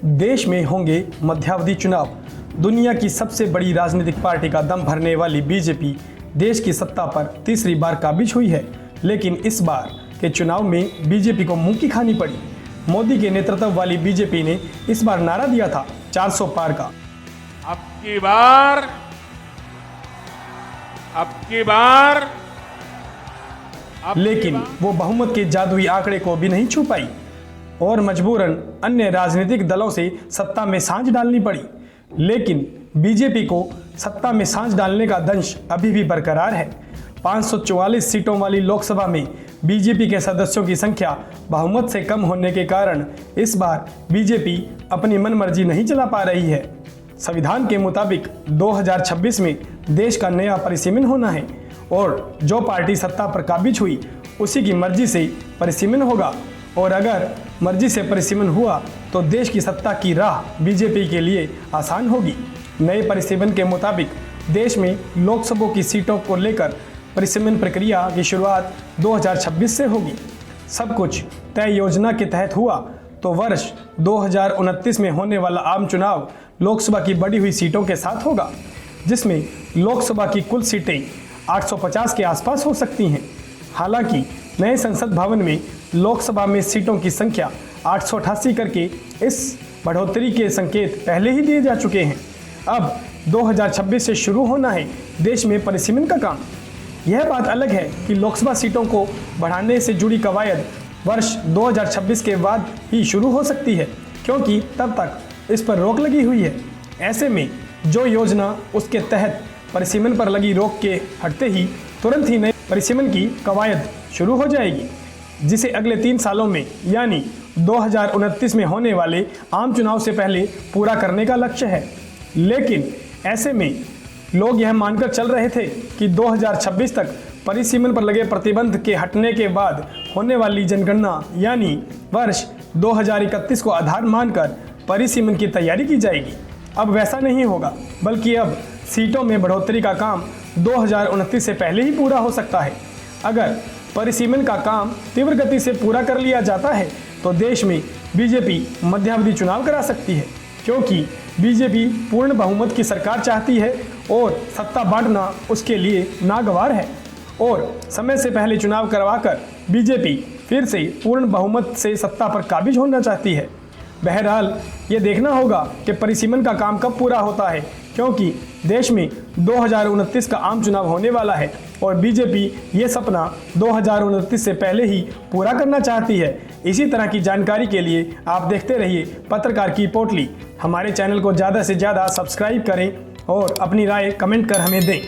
देश में होंगे मध्यावधि चुनाव। दुनिया की सबसे बड़ी राजनीतिक पार्टी का दम भरने वाली बीजेपी देश की सत्ता पर तीसरी बार काबिज हुई है, लेकिन इस बार के चुनाव में बीजेपी को मुंह की खानी पड़ी। मोदी के नेतृत्व वाली बीजेपी ने इस बार नारा दिया था 400 पार का। लेकिन वो बहुमत के जादुई आंकड़े को भी नहीं छू पाई और मजबूरन अन्य राजनीतिक दलों से सत्ता में सांझ डालनी पड़ी। लेकिन बीजेपी को सत्ता में सांझ डालने का दंश अभी भी बरकरार है। 544 सीटों वाली लोकसभा में बीजेपी के सदस्यों की संख्या बहुमत से कम होने के कारण इस बार बीजेपी अपनी मनमर्जी नहीं चला पा रही है। संविधान के मुताबिक 2026 में देश का नया परिसीमन होना है और जो पार्टी सत्ता पर काबिज हुई उसी की मर्जी से परिसीमन होगा, और अगर मर्जी से परिसीमन हुआ तो देश की सत्ता की राह बीजेपी के लिए आसान होगी। नए परिसीमन के मुताबिक देश में लोकसभा की सीटों को लेकर परिसीमन प्रक्रिया की शुरुआत 2026 से होगी। सब कुछ तय योजना के तहत हुआ तो वर्ष 2029 में होने वाला आम चुनाव लोकसभा की बढ़ी हुई सीटों के साथ होगा, जिसमें लोकसभा की कुल सीटें 850 के आसपास हो सकती हैं। हालांकि नए संसद भवन में लोकसभा में सीटों की संख्या 888 करके इस बढ़ोतरी के संकेत पहले ही दिए जा चुके हैं। अब 2026 से शुरू होना है देश में परिसीमन का काम। यह बात अलग है कि लोकसभा सीटों को बढ़ाने से जुड़ी कवायद वर्ष 2026 के बाद ही शुरू हो सकती है, क्योंकि तब तक इस पर रोक लगी हुई है। ऐसे में जो योजना उसके तहत परिसीमन पर लगी रोक के हटते ही तुरंत ही नए परिसीमन की कवायद शुरू हो जाएगी, जिसे अगले 3 सालों में यानी 2029 में होने वाले आम चुनाव से पहले पूरा करने का लक्ष्य है। लेकिन ऐसे में लोग यह मानकर चल रहे थे कि 2026 तक परिसीमन पर लगे प्रतिबंध के हटने के बाद होने वाली जनगणना यानी वर्ष 2031 को आधार मानकर परिसीमन की तैयारी की जाएगी। अब वैसा नहीं होगा, बल्कि अब सीटों में बढ़ोतरी का काम 2029 से पहले ही पूरा हो सकता है। अगर परिसीमन का काम तीव्र गति से पूरा कर लिया जाता है तो देश में बीजेपी मध्यावधि चुनाव करा सकती है, क्योंकि बीजेपी पूर्ण बहुमत की सरकार चाहती है और सत्ता बांटना उसके लिए नागवार है, और समय से पहले चुनाव करवाकर बीजेपी फिर से पूर्ण बहुमत से सत्ता पर काबिज होना चाहती है। बहरहाल ये देखना होगा कि परिसीमन का काम कब पूरा होता है, क्योंकि देश में 2029 का आम चुनाव होने वाला है और बीजेपी ये सपना 2029 से पहले ही पूरा करना चाहती है। इसी तरह की जानकारी के लिए आप देखते रहिए पत्रकार की पोटली। हमारे चैनल को ज़्यादा से ज़्यादा सब्सक्राइब करें और अपनी राय कमेंट कर हमें दें।